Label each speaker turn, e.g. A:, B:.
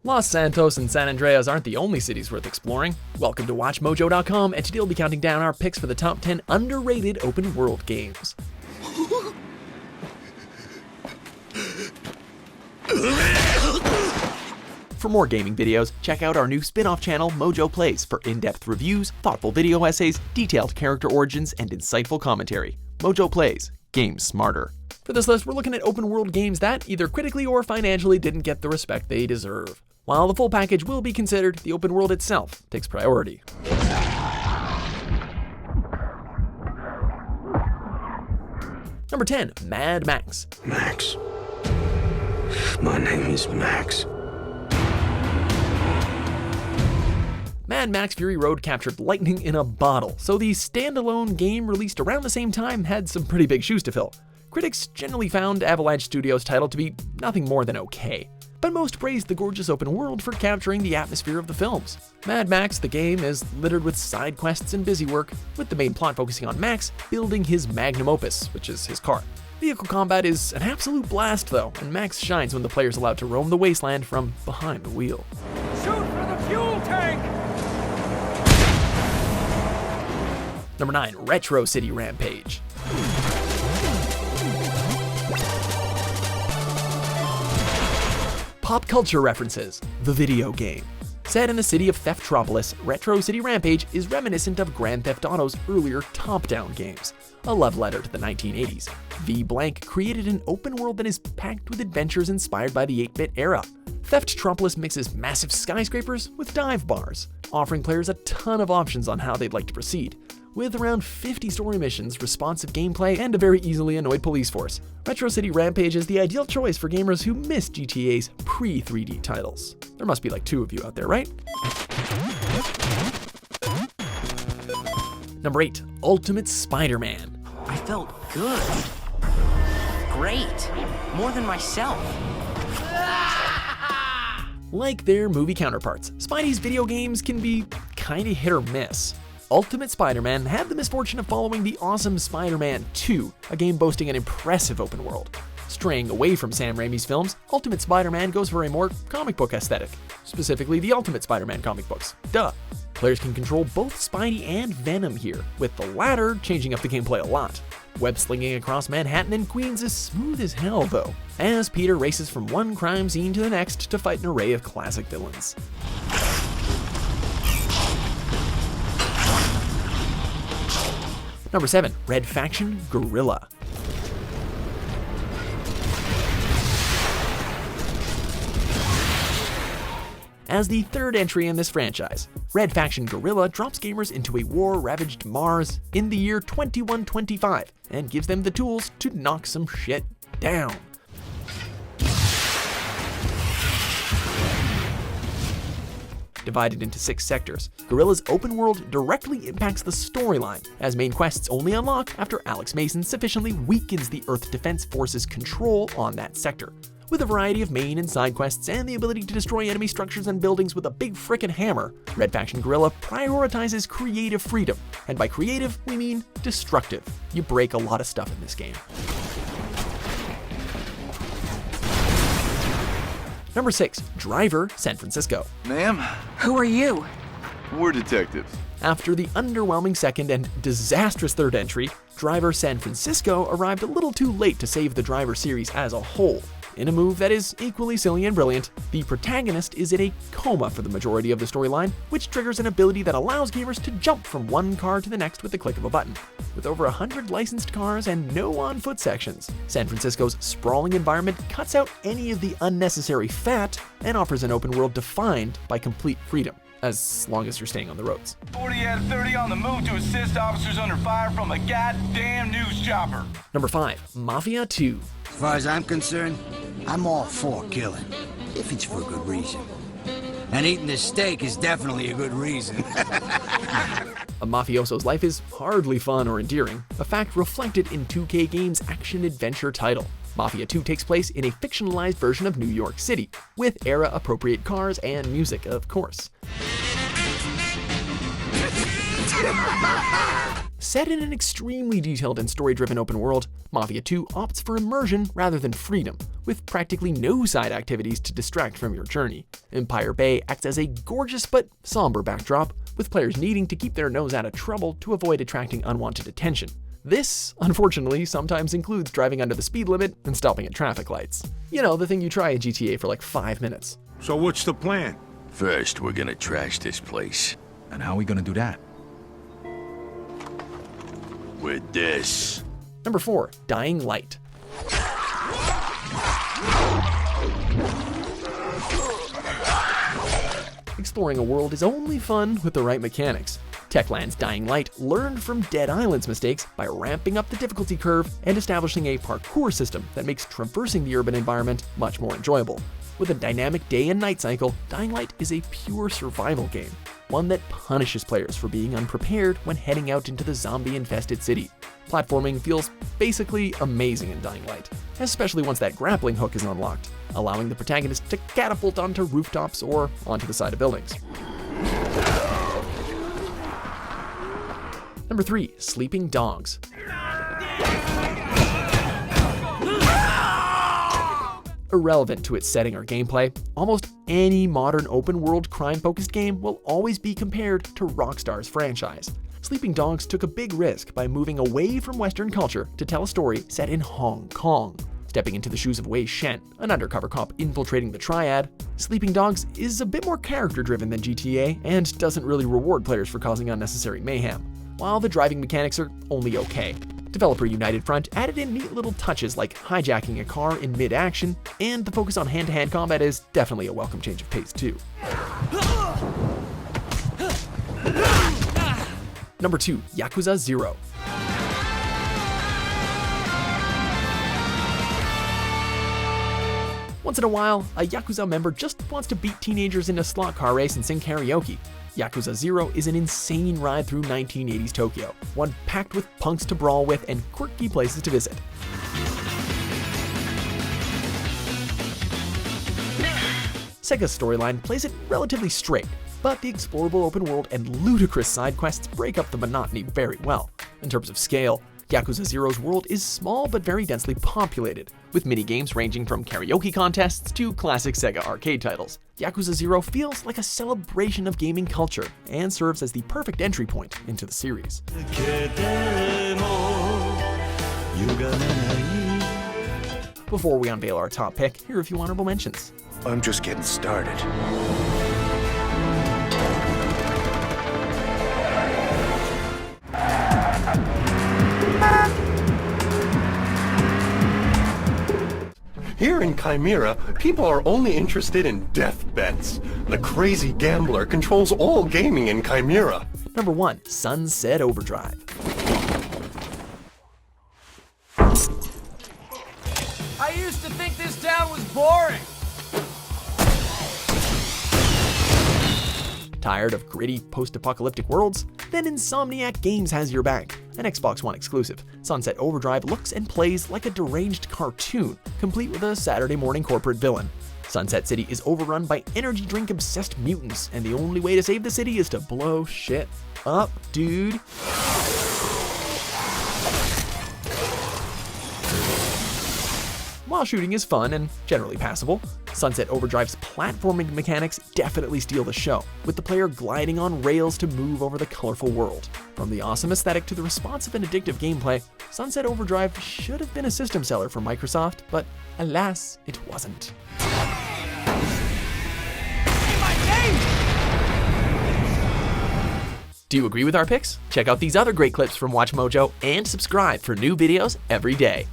A: Los Santos and San Andreas aren't the only cities worth exploring. Welcome to WatchMojo.com, and today we'll be counting down our picks for the top 10 underrated open world games. For more gaming videos, check out our new spin-off channel, Mojo Plays, for in-depth reviews, thoughtful video essays, detailed character origins, and insightful commentary. Mojo Plays, games smarter. For this list, we're looking at open world games that, either critically or financially, didn't get the respect they deserve. While the full package will be considered, the open world itself takes priority. Number 10, Mad Max.
B: Max. My name is Max.
A: Mad Max Fury Road captured lightning in a bottle, so the standalone game released around the same time had some pretty big shoes to fill. Critics generally found Avalanche Studios' title to be nothing more than okay, but most praised the gorgeous open world for capturing the atmosphere of the films. Mad Max, the game, is littered with side quests and busy work, with the main plot focusing on Max building his magnum opus, which is his car. Vehicle combat is an absolute blast though, and Max shines when the player's allowed to roam the wasteland from behind the wheel.
C: Shoot for the fuel tank!
A: Number 9, Retro City Rampage. Pop culture references, the video game. Set in the city of Theftropolis, Retro City Rampage is reminiscent of Grand Theft Auto's earlier top-down games, a love letter to the 1980s. V-Blank created an open world that is packed with adventures inspired by the 8-bit era. Theftropolis mixes massive skyscrapers with dive bars, offering players a ton of options on how they'd like to proceed. With around 50 story missions, responsive gameplay, and a very easily annoyed police force, Retro City Rampage is the ideal choice for gamers who miss GTA's pre-3D titles. There must be like 2 of you out there, right? Number 8, Ultimate SpiderMan.
D: I felt good. Great. More than myself.
A: Like their movie counterparts, Spidey's video games can be kinda hit or miss. Ultimate Spider-Man had the misfortune of following the awesome Spider-Man 2, a game boasting an impressive open world. Straying away from Sam Raimi's films, Ultimate Spider-Man goes for a more comic book aesthetic, specifically the Ultimate Spider-Man comic books. Duh. Players can control both Spidey and Venom here, with the latter changing up the gameplay a lot. Web-slinging across Manhattan and Queens is smooth as hell though, as Peter races from one crime scene to the next to fight an array of classic villains. Number 7, Red Faction Guerrilla. As the third entry in this franchise, Red Faction Guerrilla drops gamers into a war-ravaged Mars in the year 2125 and gives them the tools to knock some shit down. Divided into 6 sectors, Guerrilla's open world directly impacts the storyline, as main quests only unlock after Alex Mason sufficiently weakens the Earth Defense Force's control on that sector. With a variety of main and side quests and the ability to destroy enemy structures and buildings with a big frickin' hammer, Red Faction Guerrilla prioritizes creative freedom, and by creative, we mean destructive. You break a lot of stuff in this game. Number 6, Driver San Francisco.
E: Ma'am,
D: Who are you?
E: we're detectives.
A: After the underwhelming second and disastrous third entry, Driver San Francisco arrived a little too late to save the Driver series as a whole. In a move that is equally silly and brilliant, the protagonist is in a coma for the majority of the storyline, which triggers an ability that allows gamers to jump from one car to the next with the click of a button. With over 100 licensed cars and no on-foot sections, San Francisco's sprawling environment cuts out any of the unnecessary fat and offers an open world defined by complete freedom, as long as you're staying on the roads.
C: 40 out of 30 on the move to assist officers under fire from a goddamn news chopper.
A: Number 5, Mafia II.
F: As far as I'm concerned, I'm all for killing, if it's for a good reason. And eating this steak is definitely a good reason.
A: A mafioso's life is hardly fun or endearing, a fact reflected in 2K Games' action-adventure title. Mafia II takes place in a fictionalized version of New York City, with era-appropriate cars and music, of course. Set in an extremely detailed and story-driven open world, Mafia II opts for immersion rather than freedom, with practically no side activities to distract from your journey. Empire Bay acts as a gorgeous but somber backdrop, with players needing to keep their nose out of trouble to avoid attracting unwanted attention. This, unfortunately, sometimes includes driving under the speed limit and stopping at traffic lights. You know, the thing you try in GTA for like 5 minutes.
G: So what's the plan?
B: First, we're gonna trash this place.
H: And how are we gonna do that?
B: With this.
A: Number 4. Dying Light. Exploring a world is only fun with the right mechanics. Techland's Dying Light learned from Dead Island's mistakes by ramping up the difficulty curve and establishing a parkour system that makes traversing the urban environment much more enjoyable. With a dynamic day and night cycle, Dying Light is a pure survival game, one that punishes players for being unprepared when heading out into the zombie-infested city. Platforming feels basically amazing in Dying Light, especially once that grappling hook is unlocked, allowing the protagonist to catapult onto rooftops or onto the side of buildings. Number 3. Sleeping Dogs. Irrelevant to its setting or gameplay, almost any modern open-world crime-focused game will always be compared to Rockstar's franchise. Sleeping Dogs took a big risk by moving away from Western culture to tell a story set in Hong Kong. Stepping into the shoes of Wei Shen, an undercover cop infiltrating the Triad, Sleeping Dogs is a bit more character-driven than GTA and doesn't really reward players for causing unnecessary mayhem, while the driving mechanics are only okay. Developer United Front added in neat little touches like hijacking a car in mid-action, and the focus on hand-to-hand combat is definitely a welcome change of pace too. Number 2. Yakuza Zero. Once in a while, a Yakuza member just wants to beat teenagers in a slot car race and sing karaoke. Yakuza Zero is an insane ride through 1980s Tokyo, one packed with punks to brawl with and quirky places to visit. Sega's storyline plays it relatively straight, but the explorable open world and ludicrous side quests break up the monotony very well. In terms of scale, Yakuza Zero's world is small but very densely populated, with minigames ranging from karaoke contests to classic Sega arcade titles. Yakuza Zero feels like a celebration of gaming culture and serves as the perfect entry point into the series. Before we unveil our top pick, here are a few honorable mentions.
G: I'm just getting started.
I: Here in Chimera, people are only interested in death bets. The crazy gambler controls all gaming in Chimera.
A: Number 1. Sunset Overdrive.
C: I used to think this town was boring.
A: Tired of gritty post-apocalyptic worlds? Then Insomniac Games has your back. An Xbox One exclusive, Sunset Overdrive looks and plays like a deranged cartoon, complete with a Saturday morning corporate villain. Sunset City is overrun by energy drink-obsessed mutants, and the only way to save the city is to blow shit up, dude. While shooting is fun and generally passable, Sunset Overdrive's platforming mechanics definitely steal the show, with the player gliding on rails to move over the colorful world. From the awesome aesthetic to the responsive and addictive gameplay, Sunset Overdrive should have been a system seller for Microsoft, but alas, it wasn't. Do you agree with our picks? Check out these other great clips from WatchMojo and subscribe for new videos every day.